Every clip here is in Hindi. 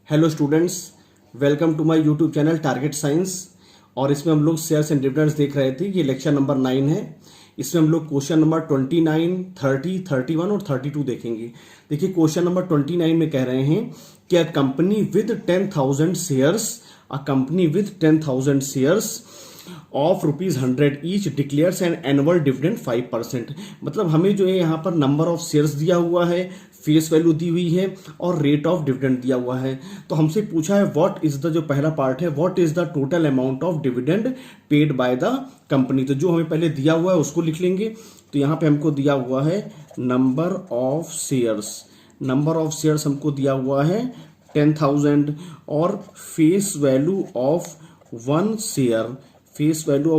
Hello students, welcome to my YouTube channel Target Science. और इसमें हम लोग शेयर्स एंड डिविडेंड्स देख रहे थे। ये लेक्चर नंबर 9 है। इसमें हम लोग क्वेश्चन नंबर 29, 30, 31 और 32 देखेंगे। देखिए क्वेश्चन नंबर 29 में कह रहे हैं कि a company with 10,000 shares of ₹100 each declares an annual dividend 5%। मतलब हमें जो है यहाँ पर नंबर ऑफ शेयर्स दिया हुआ है, फेस वैल्यू दी हुई है और रेट ऑफ डिविडेंड दिया हुआ है। तो हमसे पूछा है व्हाट इज द, जो पहला पार्ट है, what is the total amount of dividend paid by the company. तो जो हमें पहले दिया हुआ है उसको लिख लेंगे। तो यहाँ पे हमको दिया हुआ है नंबर ऑफ शेयर्स हमको दिया हुआ है 10,000 और face value of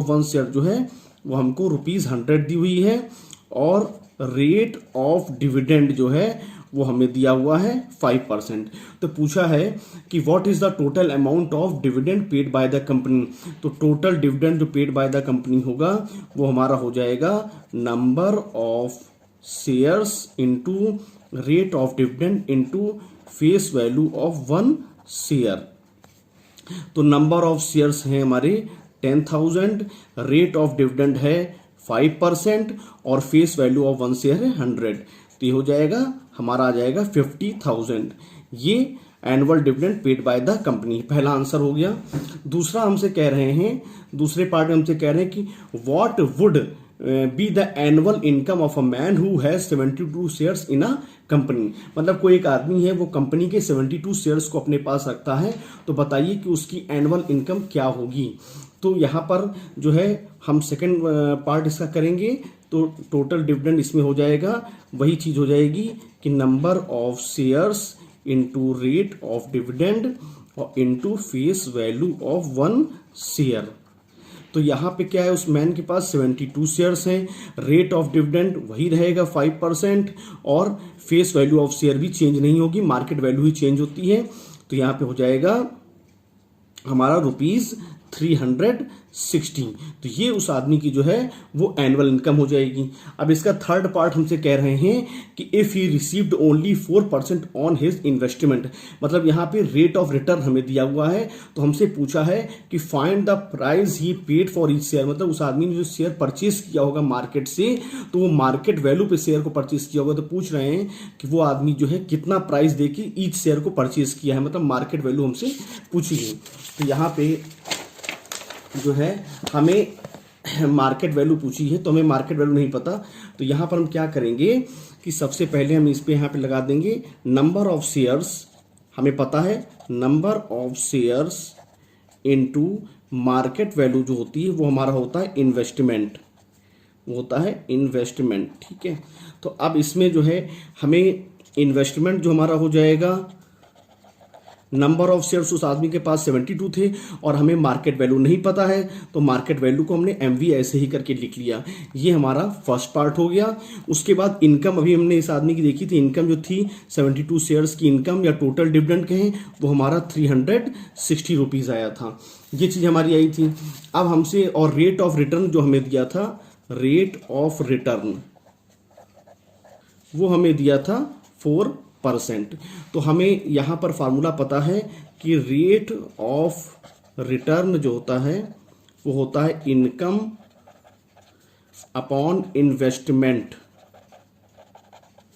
one share जो है वो हमको ₹100 दी हुई है और रेट ऑफ डिविडेंड जो है वो हमें दिया हुआ है 5%। तो पूछा है कि what is the total amount of dividend paid by the company. तो टोटल डिविडेंड जो पेड बाय द कंपनी होगा वो हमारा हो जाएगा number of shares into rate of dividend into face value of one share. तो नंबर ऑफ शेयर्स हैं हमारे 10,000, रेट ऑफ डिविडेंड है 5% और face value of one share है 100। तो ये हो जाएगा हमारा आ जाएगा 50,000। ये annual dividend paid by the company, पहला आंसर हो गया। दूसरा हमसे कह रहे हैं, दूसरे पार्ट में हमसे कह रहे हैं कि what would be the annual income of a man who has 72 shares in a company. मतलब कोई एक आदमी है वो कंपनी के 72 शेयर्स को अपने पास रखता है, तो बताइए कि उसकी एनुअल इनकम क्या होगी। तो यहाँ पर जो है हम सेकंड पार्ट इसका करेंगे। तो टोटल डिविडेंड इसमें हो जाएगा, वही चीज हो जाएगी कि number of shares into rate of dividend और into face value of one share. तो यहाँ पे क्या है, उस मैन के पास 72 शेयर्स हैं, रेट ऑफ डिविडेंड वही रहेगा 5% और फेस वैल्यू ऑफ शेयर भी चेंज नहीं होगी, मार्केट वैल्यू ही चेंज होती है। तो यहाँ पे हो जाएगा हमारा ₹360। तो ये उस आदमी की जो है वो एनुअल इनकम हो जाएगी। अब इसका थर्ड पार्ट हमसे कह रहे हैं कि if he received only 4% on his investment. मतलब यहाँ पे रेट ऑफ रिटर्न हमें दिया हुआ है, तो हमसे पूछा है कि find the price he paid for each share. मतलब उस आदमी ने जो शेयर परचेस किया होगा मार्केट से, तो वो मार्केट वैल्यू पे शेयर को परचेस किया होगा। तो पूछ रहे हैं कि वो आदमी जो है कितना प्राइस देके ईच शेयर को परचेस किया है, मतलब मार्केट वैल्यू हमसे पूछी है। तो यहाँ पे जो है हमें मार्केट वैल्यू पूछी है, तो हमें मार्केट वैल्यू नहीं पता। तो यहां पर हम क्या करेंगे कि सबसे पहले हम इस पे यहां पे लगा देंगे नंबर ऑफ शेयर्स। हमें पता है number of shares into market value जो होती है वो हमारा होता है इन्वेस्टमेंट, वो होता है इन्वेस्टमेंट। ठीक है, तो अब इसमें जो है हमें इन्वेस्टमेंट जो हमारा हो जाएगा, नंबर ऑफ शेयर्स उस आदमी के पास 72 थे और हमें मार्केट वैल्यू नहीं पता है, तो मार्केट वैल्यू को हमने एमवी ऐसे ही करके लिख लिया। ये हमारा फर्स्ट पार्ट हो गया। उसके बाद इनकम अभी हमने इस आदमी की देखी थी, इनकम जो थी 72 शेयर्स की इनकम या टोटल डिविडेंड कहें, वो हमारा ₹360 आया था। ये चीज हमारी आई थी। अब हमसे और रेट ऑफ रिटर्न जो हमें दिया था, रेट ऑफ रिटर्न वो हमें दिया था 4%। तो हमें यहां पर फॉर्मूला पता है कि रेट ऑफ रिटर्न जो होता है वो होता है इनकम अपॉन इन्वेस्टमेंट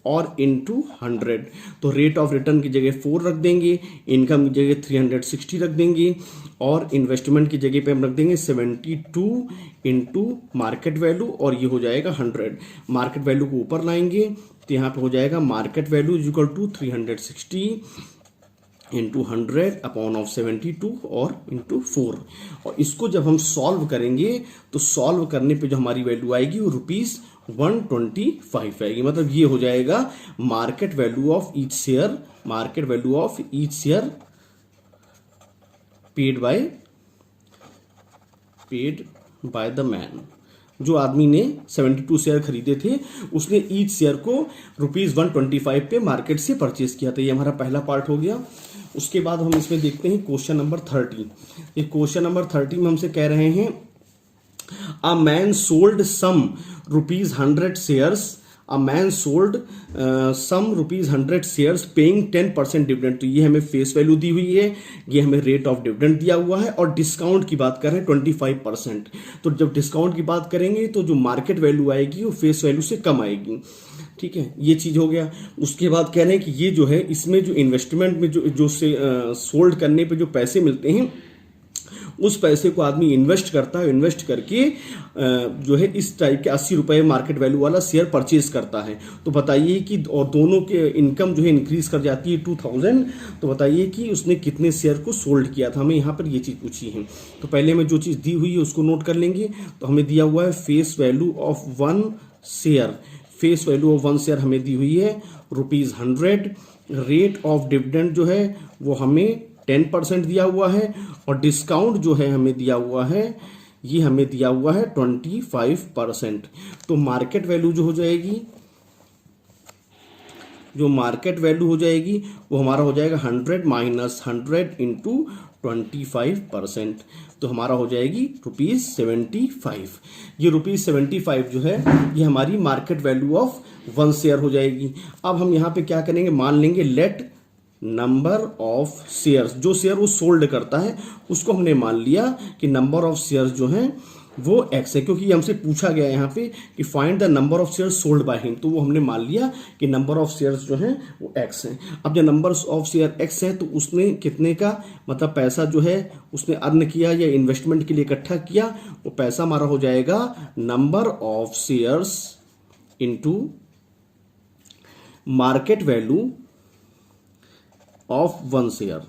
और इनटू 100। तो रेट ऑफ रिटर्न की जगह 4 रख देंगे, इनकम की जगह 360 रख देंगे और इन्वेस्टमेंट की जगह पे हम रख देंगे 72 इनटू मार्केट वैल्यू और ये हो जाएगा 100। मार्केट वैल्यू को ऊपर लाएंगे तो यहाँ पे हो जाएगा market value is equal to 360 into 100 upon of 72 और इंटू 4। और इसको जब हम सॉल्व करेंगे तो सॉल्व करने पे जो हमारी वैल्यू आएगी वो ₹125 आएगी। मतलब ये हो जाएगा market value of each share, market value of each share paid by the man. जो आदमी ने 72 शेयर खरीदे थे उसने ईच शेयर को ₹125 पे मार्केट से परचेस किया था। ये हमारा पहला पार्ट हो गया। उसके बाद हम इसमें देखते हैं क्वेश्चन नंबर 30। ये क्वेश्चन नंबर 30 में हमसे कह रहे हैं a man sold some ₹100 shares a man sold some ₹100 shares paying 10% dividend. तो ये हमें फेस वैल्यू दी हुई है, ये हमें रेट ऑफ डिविडेंड दिया हुआ है, और डिस्काउंट की बात कर रहे हैं 25%। तो जब डिस्काउंट की बात करेंगे तो जो मार्केट वैल्यू आएगी वो फेस वैल्यू से कम आएगी। ठीक है, ये चीज हो गया। उसके बाद कह रहे हैं कि ये जो है इसमें जो इन्वेस्टमेंट में जो से सोल्ड करने पे जो पैसे मिलते हैं उस पैसे को आदमी इन्वेस्ट करता है, इन्वेस्ट करके जो है इस टाइप के 80 रुपए मार्केट वैल्यू वाला शेयर परचेज करता है। तो बताइए कि और दोनों के इनकम जो है इंक्रीज कर जाती है 2000। तो बताइए कि उसने कितने शेयर को सोल्ड किया था, हमें यहाँ पर ये चीज़ पूछी है। तो पहले हमें जो चीज़ दी हुई है उसको नोट कर लेंगे। तो हमें दिया हुआ है face value of 1 share, face value of 1 share हमें दी हुई है ₹100। रेट ऑफ डिविडेंड जो है वो हमें 10% दिया हुआ है, और डिस्काउंट जो है हमें दिया हुआ है, ये हमें दिया हुआ है 25%। तो मार्केट वैल्यू जो हो जाएगी, जो मार्केट वैल्यू हो जाएगी वो हमारा हो जाएगा 100 माइनस 100 इंटू 25%। तो हमारा हो जाएगी ₹75। ये ₹75 जो है ये हमारी मार्केट वैल्यू ऑफ 1 शेयर हो जाएगी। अब हम यहाँ पे क्या करेंगे, मान लेंगे लेट नंबर ऑफ शेयर्स, जो शेयर वो सोल्ड करता है उसको हमने मान लिया कि नंबर ऑफ शेयर्स जो हैं वो x है, क्योंकि हमसे पूछा गया है यहाँ पे कि find the number of shares sold by him. तो वो हमने मान लिया कि नंबर ऑफ शेयर्स जो हैं वो x है। अब जब नंबर ऑफ शेयर x है तो उसने कितने का मतलब पैसा जो है उसने अर्न किया या इन्वेस्टमेंट के लिए इकट्ठा किया, वो पैसा हमारा हो जाएगा number of shares into market value of 1 share.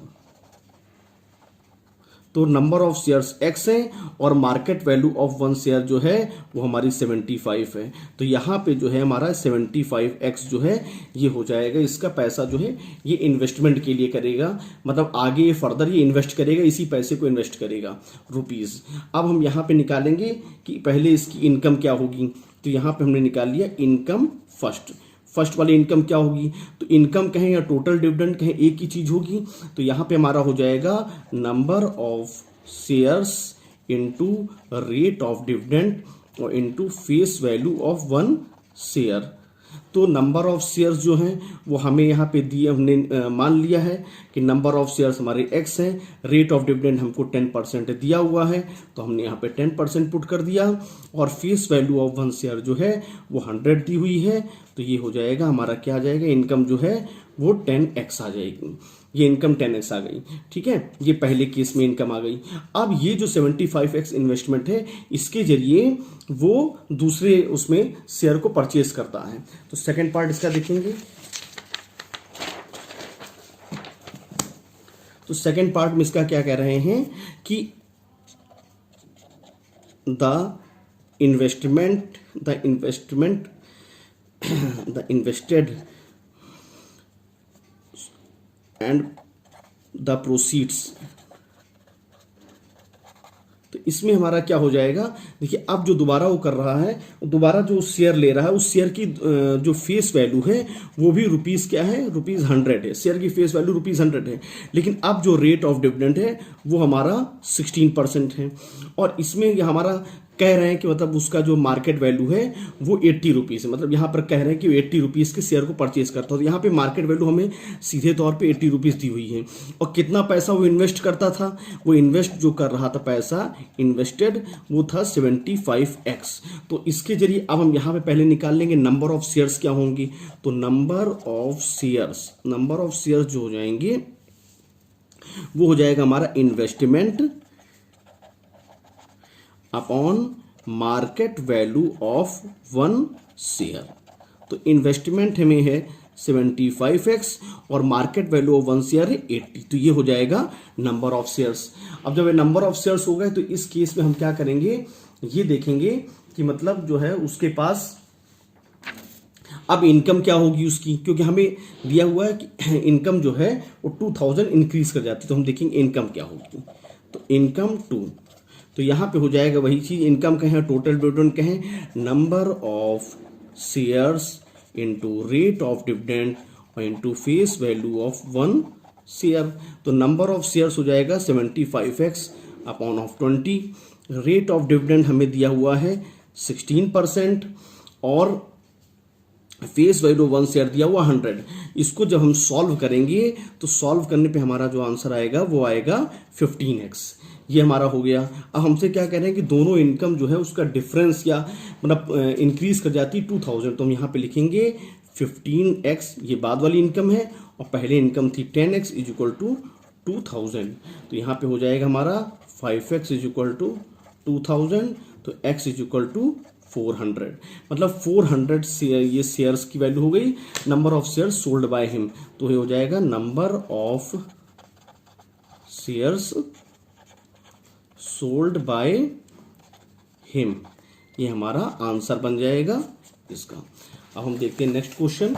तो नंबर ऑफ शेयर्स x है और मार्केट वैल्यू ऑफ 1 शेयर जो है वो हमारी 75 है। तो यहाँ पे जो है हमारा 75x जो है ये हो जाएगा, इसका पैसा जो है ये इन्वेस्टमेंट के लिए करेगा, मतलब आगे ये फर्दर ये इन्वेस्ट करेगा, इसी पैसे को इन्वेस्ट करेगा रुपीस। अब हम यहाँ पे निकालेंगे कि पहले इसकी इनकम क्या होगी। तो यहाँ पे हमने निकाल लिया इनकम फर्स्ट वाली इनकम क्या होगी। तो इनकम कहें या टोटल डिविडेंड कहें एक ही चीज होगी। तो यहाँ पे हमारा हो जाएगा number of shares into rate of dividend और into face value of 1 share. तो नंबर ऑफ शेयर्स जो हैं वो हमें यहाँ पे दिए, हमने मान लिया है कि नंबर ऑफ शेयर्स हमारे x हैं, रेट ऑफ डिविडेंड हमको 10% दिया हुआ है तो हमने यहाँ पे 10% पुट कर दिया, और फेस वैल्यू ऑफ 1 शेयर जो है वो 100 दी हुई है। तो ये हो जाएगा हमारा क्या आ जाएगा, इनकम जो है वो 10x आ जाएगी। ये इनकम 10x आ गई। ठीक है, ये पहले केस में इनकम आ गई। अब ये जो 75x इन्वेस्टमेंट है इसके जरिए वो दूसरे उसमें शेयर को परचेज करता है। तो सेकंड पार्ट इसका देखेंगे। तो सेकंड पार्ट में इसका क्या कह रहे हैं कि the invested and the proceeds. तो इसमें हमारा क्या हो जाएगा, देखिए अब जो दोबारा वो कर रहा है, दोबारा जो शेयर ले रहा है उस शेयर की जो फेस वैल्यू है वो भी रुपीस क्या है, ₹100 है। शेयर की फेस वैल्यू ₹100 है, लेकिन अब जो रेट ऑफ डिविडेंड है वो हमारा 16% है, और इसमें हमारा कह रहे हैं कि मतलब उसका जो मार्केट वैल्यू है वो 80 रुपीज़ है। मतलब यहाँ पर कह रहे हैं कि 80 रुपीज़ के शेयर को परचेज करता है। तो यहाँ पे मार्केट वैल्यू हमें सीधे तौर पे 80 रुपीज़ दी हुई है, और कितना पैसा वो इन्वेस्ट करता था, वो इन्वेस्ट जो कर रहा था पैसा इन्वेस्टेड वो था 75x। तो इसके जरिए अब हम यहाँ पे पहले निकाल लेंगे नंबर ऑफ शेयर्स क्या होंगे। तो नंबर ऑफ शेयर्स जो हो जाएंगे वो हो जाएगा हमारा investment upon market value of 1 share. तो इन्वेस्टमेंट हमें है 75x और मार्केट वैल्यू ऑफ 1 शेयर है 80। तो ये हो जाएगा नंबर ऑफ शेयर्स। अब जब ये नंबर ऑफ शेयर्स हो गए तो इस केस में हम क्या करेंगे, ये देखेंगे कि मतलब जो है उसके पास अब इनकम क्या होगी उसकी, क्योंकि हमें दिया हुआ है कि इनकम जो है वो 2000 इंक्रीज कर जाती है। तो हम देखेंगे इनकम क्या होगी। तो इनकम 2, तो यहाँ पे हो जाएगा वही चीज, इनकम कहें टोटल डिविडेंड कहें, number of shares into rate of dividend और into face value of 1 share. तो नंबर ऑफ शेयर्स हो जाएगा 75x upon of 20। Rate of dividend हमें दिया हुआ है 16% और फेस वैल्यू 1 शेयर दिया हुआ 100। इसको जब हम सॉल्व करेंगे तो सॉल्व करने पे हमारा जो आंसर आएगा वो आएगा 15x। ये हमारा हो गया। अब हमसे क्या कह रहे हैं कि दोनों इनकम जो है उसका डिफरेंस या मतलब इंक्रीज कर जाती है 2000, तो हम यहाँ पे लिखेंगे 15x, ये बाद वाली इनकम है, और पहले इनकम थी 10x इज इक्वल टू 2000। तो यहाँ पे हो जाएगा हमारा 5x इज इक्वल टू 2000, तो x इज इक्वल टू 400। मतलब 400 शेयर, ये शेयर्स की वैल्यू हो गई। Number of shares sold by him, तो ये हो जाएगा number of shares sold by him. ये हमारा आंसर बन जाएगा इसका। अब हम देखते हैं नेक्स्ट क्वेश्चन।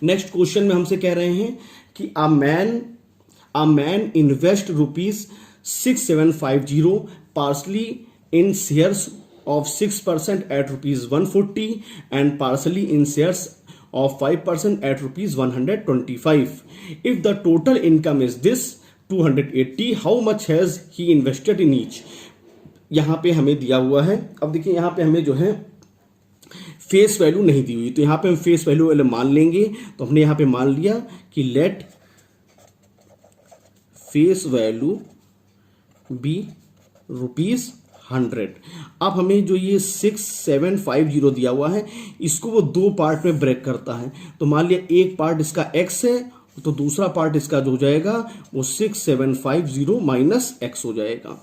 नेक्स्ट क्वेश्चन में हमसे कह रहे हैं कि a man invest ₹6750 partly in shares of 6% at ₹140 and partially in shares of 5% at ₹125. If the total income is this 280, how much has he invested in each? यहाँ पे हमें दिया हुआ है। अब देखिए यहाँ पे हमें जो है फेस वैल्यू नहीं दी हुई, तो यहाँ पे हम फेस वैल्यू मान लेंगे। तो हमने यहाँ पे मान लिया कि लेट फेस वैल्यू बी ₹100। अब हमें जो ये 6750 दिया हुआ है इसको वो दो पार्ट में ब्रेक करता है। तो मान लिया एक पार्ट इसका x है, तो दूसरा पार्ट इसका जो हो जाएगा वो 6750 माइनस x हो जाएगा।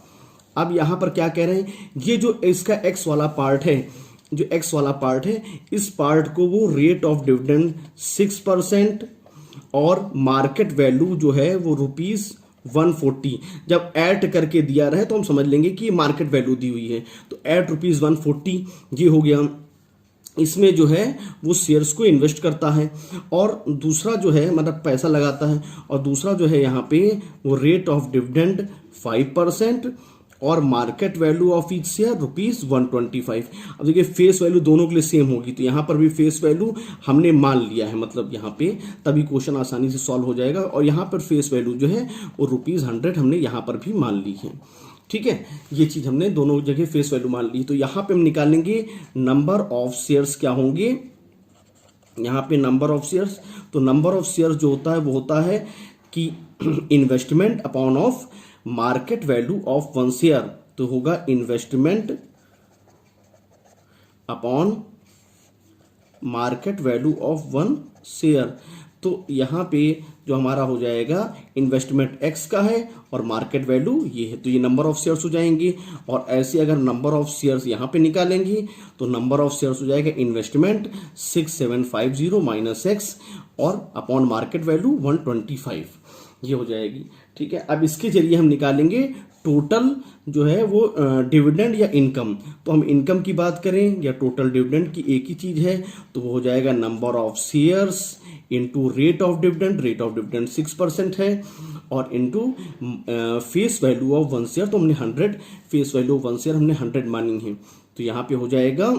अब यहां पर क्या कह रहे हैं, ये जो इसका x वाला पार्ट है, जो x वाला पार्ट है, इस पार्ट को वो रेट ऑफ डिविडेंड 6% और मार्केट वैल्यू जो है वो ₹140 जब ऐड करके दिया रहे तो हम समझ लेंगे कि मार्केट वैल्यू दी हुई है। तो ऐड ₹140 ये हो गया। इसमें जो है वो शेयर्स को इन्वेस्ट करता है, और दूसरा जो है मतलब पैसा लगाता है, और दूसरा जो है यहाँ पे वो रेट ऑफ डिविडेंड 5% और market value of each share ₹125। अब देखिए फेस वैल्यू दोनों के लिए सेम होगी, तो यहाँ पर भी फेस वैल्यू हमने मान लिया है, मतलब यहाँ पे तभी क्वेश्चन आसानी से सॉल्व हो जाएगा। और यहाँ पर फेस वैल्यू जो है वो ₹100 हमने यहाँ पर भी मान ली है। ठीक है, ये चीज हमने दोनों जगह फेस वैल्यू मान ली। तो यहाँ पे हम निकालेंगे नंबर ऑफ शेयर्स क्या होंगे, यहाँ पे नंबर ऑफ शेयर्स। तो नंबर ऑफ शेयर्स जो होता है वो होता है कि investment upon of market value of 1 share, तो होगा investment upon market value of 1 share. तो यहां पे जो हमारा हो जाएगा इन्वेस्टमेंट x का है और मार्केट वैल्यू ये है, तो ये नंबर ऑफ शेयर्स हो जाएंगे। और ऐसे अगर नंबर ऑफ शेयर्स यहां पे निकालेंगे तो नंबर ऑफ शेयर्स हो जाएगा इन्वेस्टमेंट 6750 माइनस x और अपॉन मार्केट वैल्यू 125, ये हो जाएगी। ठीक है, अब इसके जरिए हम निकालेंगे टोटल जो है वो डिविडेंड या इनकम। तो हम इनकम की बात करें या टोटल डिविडेंड की, एक ही चीज है, तो वो हो जाएगा number of shares into rate of dividend. Rate of dividend 6% है, और into face value of 1 share, तो हमने 100 फेस वैल्यू ऑफ 1 शेयर हमने 100 मानी है। तो यहाँ पे हो जाएगा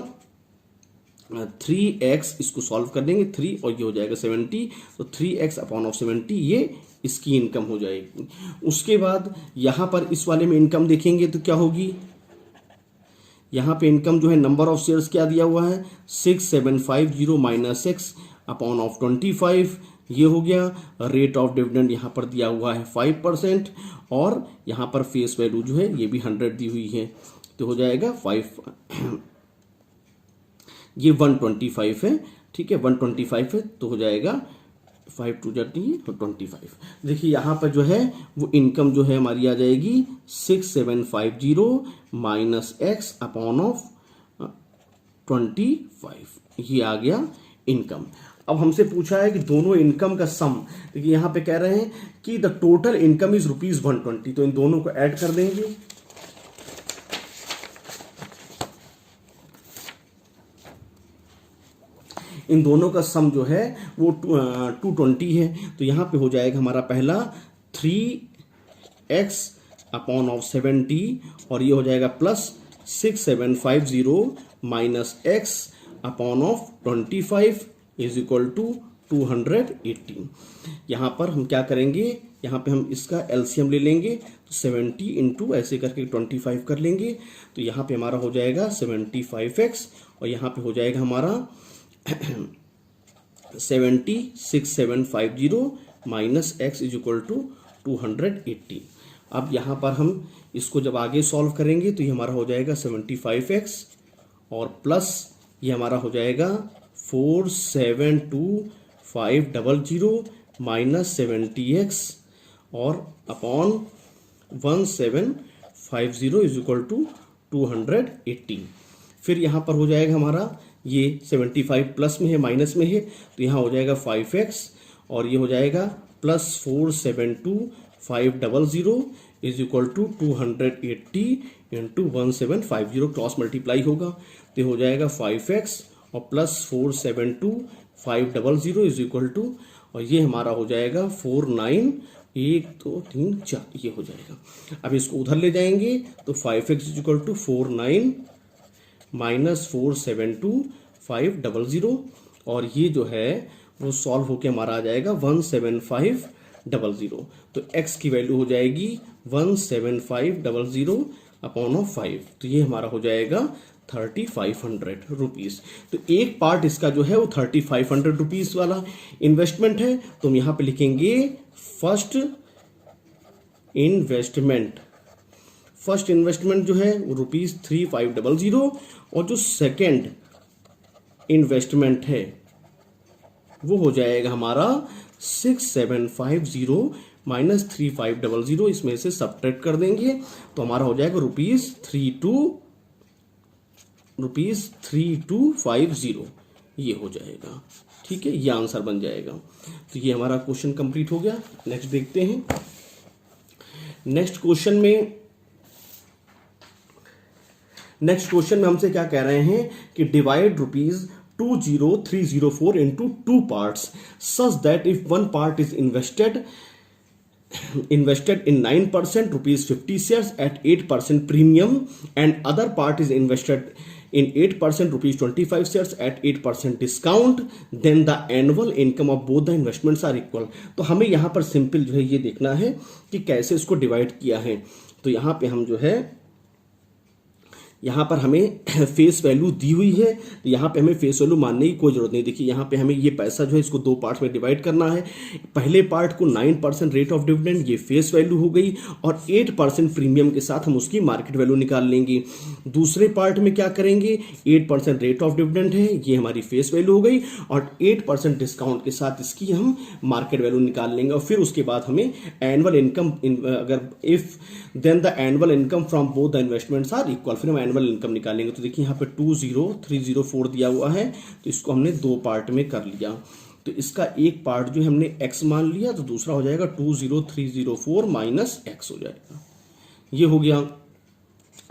3x, इसको सॉल्व कर देंगे 3 और ये हो जाएगा 70, तो 3x अपॉन ऑफ 70 ये इसकी इनकम हो जाएगी। उसके बाद यहाँ पर इस वाले में इनकम देखेंगे तो क्या होगी, यहाँ पे इनकम जो है नंबर ऑफ शेयर्स क्या दिया हुआ है 6750 माइनस x अपॉन ऑफ 25, ये हो गया। रेट ऑफ डिविडेंड यहाँ पर दिया हुआ है 5% और यहाँ पर फेस वैल्यू जो है ये भी 100 दी हुई है, तो हो जाएगा 5, ये 125 है। ठीक है, 125 है, तो हो जाएगा 5 2 25। देखिए यहाँ पर जो है वो इनकम जो है हमारी आ जाएगी 6750 माइनस x अपॉन ऑफ 25, ये आ गया इनकम। अब हमसे पूछा है कि दोनों इनकम का सम, देखिए यहाँ पे कह रहे हैं कि द टोटल इनकम इज ₹120, तो इन दोनों को ऐड कर देंगे। इन दोनों का सम जो है वो 220 है, तो यहाँ पे हो जाएगा हमारा पहला 3x अपॉन ऑफ 70 और ये हो जाएगा plus 6750 minus x upon of 25 is equal to 280। यहाँ पर हम क्या करेंगे, यहाँ पे हम इसका एलसीएम ले लेंगे, तो 70 इंटू ऐसे करके 25 कर लेंगे, तो यहाँ पे हमारा हो जाएगा 75x और यहाँ पे हो जाएगा हमारा 76,750 minus x is equal to 280। अब यहाँ पर हम इसको जब आगे सॉल्व करेंगे तो ये हमारा हो जाएगा 75x और प्लस ये हमारा हो जाएगा 472,500 माइनस 70x और अपॉन 1750 इज इक्वल टू 280। फिर यहाँ पर हो जाएगा हमारा ये 75 प्लस में है माइनस में है तो यहाँ हो जाएगा 5x और ये हो जाएगा plus 472,500 is equal to 280 into 1750 cross multiply होगा तो ये हो जाएगा 5x और प्लस 472,500 इज इक्वल टू और ये हमारा हो जाएगा 49 1 2 3 4 ये हो जाएगा। अब इसको उधर ले जाएंगे तो 5x is equal to 49 minus 472,500 और ये जो है वो सॉल्व होके हमारा आ जाएगा 17500। तो x की वैल्यू हो जाएगी 17500 अपॉन ऑफ 5 तो ये हमारा हो जाएगा 3500 रुपीज। तो एक पार्ट इसका जो है वो 3500 रुपीज वाला इन्वेस्टमेंट है तो हम यहाँ पे लिखेंगे फर्स्ट इन्वेस्टमेंट जो है वो ₹3500 और जो सेकेंड इन्वेस्टमेंट है वो हो जाएगा हमारा 6750 माइनस 3500 इसमें से सब्ट्रैक्ट कर देंगे तो हमारा हो जाएगा ₹3250 ये हो जाएगा। ठीक है, ये आंसर बन जाएगा। तो ये हमारा क्वेश्चन कंप्लीट हो गया। नेक्स्ट देखते हैं। नेक्स्ट क्वेश्चन में हमसे क्या कह रहे हैं कि divide ₹20304 into 2 parts such that if one part is invested in 9% ₹50 shares at 8% premium and other part is invested in 8% ₹25 shares at 8% discount then the annual income of both the investments are equal। तो हमें यहाँ पर सिंपल जो है ये देखना है कि कैसे इसको डिवाइड किया है। तो यहाँ पे हम जो है यहाँ पर हमें फेस वैल्यू दी हुई है तो यहाँ पे हमें फेस वैल्यू मानने की कोई जरूरत नहीं। देखिए यहाँ पे हमें ये पैसा जो है इसको 2 पार्ट्स में डिवाइड करना है। पहले पार्ट को 9% रेट ऑफ डिविडेंड ये फेस वैल्यू हो गई और 8% प्रीमियम के साथ हम उसकी मार्केट वैल्यू निकाल लेंगे। दूसरे पार्ट में क्या करेंगे, 8% रेट ऑफ डिविडेंड है ये हमारी फेस वैल्यू हो गई और 8% डिस्काउंट के साथ इसकी हम मार्केट वैल्यू निकाल लेंगे। और फिर उसके बाद हमें एनुअल इनकम अगर if then the annual income from both the investments are equal फिर हम एनुअल इनकम निकालेंगे। तो देखिए यहाँ पे 20304 दिया हुआ है तो इसको हमने 2 पार्ट में कर लिया। तो इसका एक पार्ट जो हमने x मान लिया तो दूसरा हो जाएगा 20304 माइनस x हो जाएगा। ये हो गया।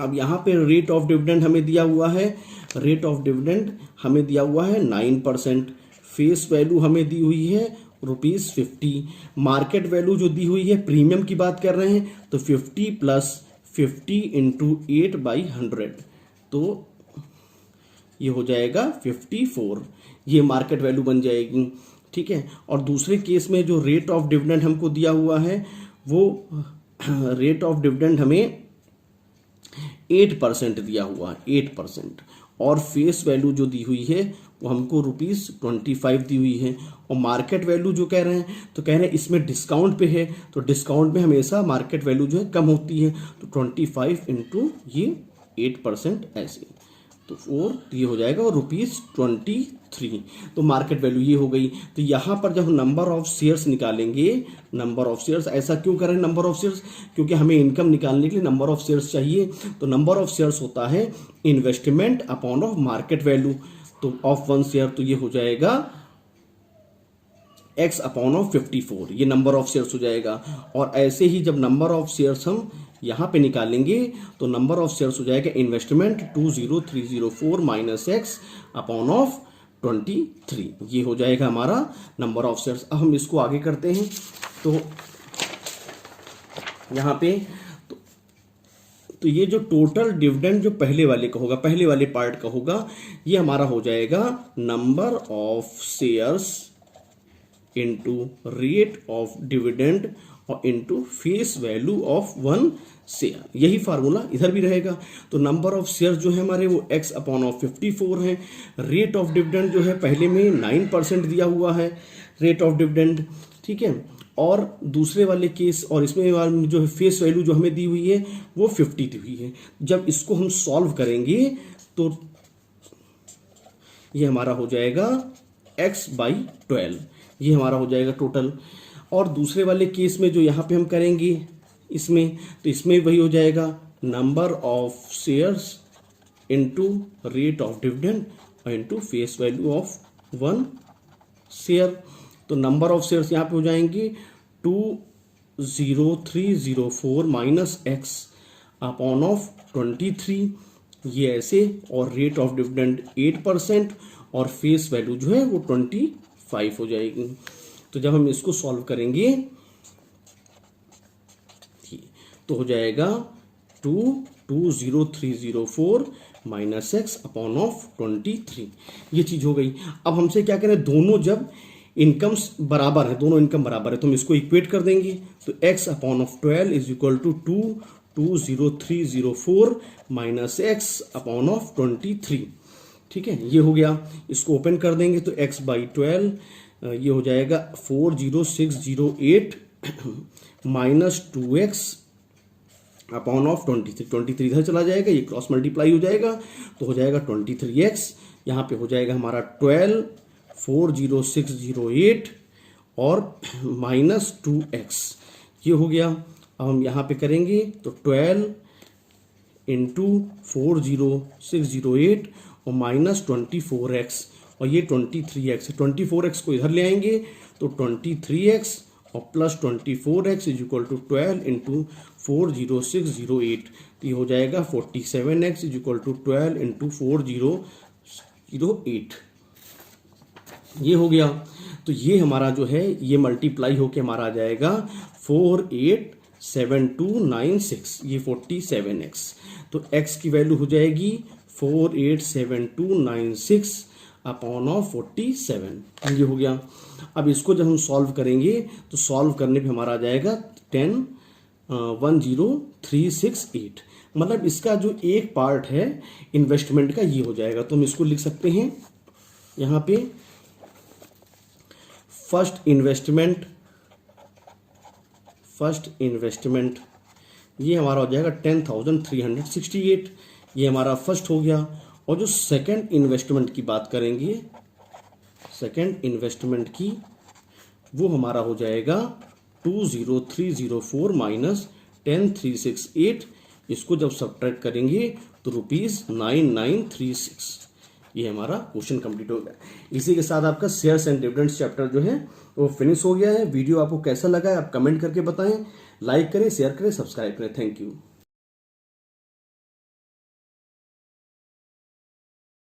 अब यहाँ पे रेट ऑफ डिविडेंड हमें दिया हुआ है, रेट ऑफ डिविडेंड हमें दिया हुआ है 9%, फेस वैल्यू हमें दी हुई है ₹50, मार्केट वैल्यू जो दी हुई है प्रीमियम की बात कर रहे हैं तो 50 प्लस 50 इंटू 8/100 तो ये हो जाएगा 54, ये मार्केट वैल्यू बन जाएगी। ठीक है, और दूसरे केस में जो रेट ऑफ डिविडेंड हमको दिया हुआ है वो रेट ऑफ डिविडेंड हमें 8% दिया हुआ है 8% और फेस वैल्यू जो दी हुई है वो हमको ₹25 दी हुई है और मार्केट वैल्यू जो कह रहे हैं तो कह रहे हैं इसमें डिस्काउंट पे है तो डिस्काउंट में हमेशा मार्केट वैल्यू जो है कम होती है तो 25 इंटू ये 8% ऐसे तो 4 ये हो जाएगा और ₹23 तो मार्केट वैल्यू ये हो गई। तो यहाँ पर जब नंबर ऑफ शेयर्स निकालेंगे, नंबर ऑफ शेयर्स ऐसा क्यों करें नंबर ऑफ शेयर्स, क्योंकि हमें इनकम निकालने के लिए नंबर ऑफ शेयर्स चाहिए। तो नंबर ऑफ शेयर्स होता है investment upon of market value तो ऑफ 1 शेयर तो ये हो जाएगा x अपॉन ऑफ 54 ये नंबर ऑफ शेयर्स हो जाएगा। और ऐसे ही जब नंबर ऑफ शेयर्स हम यहाँ पे निकालेंगे तो नंबर ऑफ शेयर्स हो जाएगा investment 20304 minus x upon of 23 ये हो जाएगा हमारा नंबर ऑफ शेयर्स। अब हम इसको आगे करते हैं तो यहाँ पे तो ये जो टोटल डिविडेंड जो पहले वाले का होगा, पहले वाले पार्ट का होगा, ये हमारा हो जाएगा number of shares into rate of dividend और into face value of 1 share, यही फार्मूला इधर भी रहेगा। तो नंबर ऑफ शेयर जो है हमारे वो x अपॉन ऑफ 54 है। रेट ऑफ डिविडेंड जो है पहले में 9% दिया हुआ है रेट ऑफ डिविडेंड, ठीक है। और दूसरे वाले केस और इसमें जो है फेस वैल्यू जो हमें दी हुई है वो 50 दी हुई है। जब इसको हम सॉल्व करेंगे तो ये हमारा हो जाएगा x/12, ये हमारा हो जाएगा टोटल। और दूसरे वाले केस में जो यहाँ पे हम करेंगे इसमें, तो इसमें वही हो जाएगा number of shares into rate of dividend और into face value of 1 share. तो नंबर ऑफ शेयर्स यहाँ पे हो जाएंगे 20304 माइनस x अपॉन ऑफ 23, ये ऐसे, और रेट ऑफ डिविडेंड 8% और फेस वैल्यू जो है वो 25 हो जाएगी। तो जब हम इसको सॉल्व करेंगे तो हो जाएगा 22304 माइनस x अपॉन ऑफ 23, ये चीज हो गई। अब हमसे क्या करें, दोनों जब इनकम्स बराबर है, दोनों इनकम बराबर है, तो हम इसको इक्वेट कर देंगे। तो x upon of 12 is equal to 22304 minus x upon of 23, ठीक है, ये हो गया। इसको ओपन कर देंगे तो x/12 ये हो जाएगा 40608 माइनस 2x अपॉन ऑफ 23 इधर चला जाएगा, ये क्रॉस मल्टीप्लाई हो जाएगा तो हो जाएगा 23x, यहाँ पे हो जाएगा हमारा 12 40608 और माइनस 2x, ये हो गया। अब हम यहाँ पे करेंगे तो 12 इंटू 40608 और माइनस 24x और ये 23x, 24x को इधर ले आएंगे तो 23x और plus 24x is equal to 12 into 40608, तो ये हो जाएगा 47x is equal to 12 into 4008, ये हो गया। तो ये हमारा जो है ये मल्टीप्लाई होके हमारा आ जाएगा 487296, ये 47x, तो x की वैल्यू हो जाएगी 487296 अपॉन ऑफ 47, ये हो गया। अब इसको जब हम सॉल्व करेंगे तो सॉल्व करने पे हमारा आ जाएगा 10368, मतलब इसका जो एक पार्ट है इन्वेस्टमेंट का ये हो जाएगा। तो हम इसको लिख सकते हैं यहाँ पे फर्स्ट इन्वेस्टमेंट ये हमारा हो जाएगा 10,368, ये हमारा फर्स्ट हो गया। और जो सेकंड इन्वेस्टमेंट की बात करेंगे, सेकंड इन्वेस्टमेंट की वो हमारा हो जाएगा 20304 माइनस 10368, इसको जब सब्ट्रैक्ट करेंगे तो ₹9936, ये हमारा क्वेश्चन कंप्लीट हो गया। इसी के साथ आपका शेयर्स एंड डिविडेंड्स चैप्टर जो है वो फिनिश हो गया है। वीडियो आपको कैसा लगा है आप कमेंट करके बताएं, लाइक करें, शेयर करें, सब्सक्राइब करें। Thank you.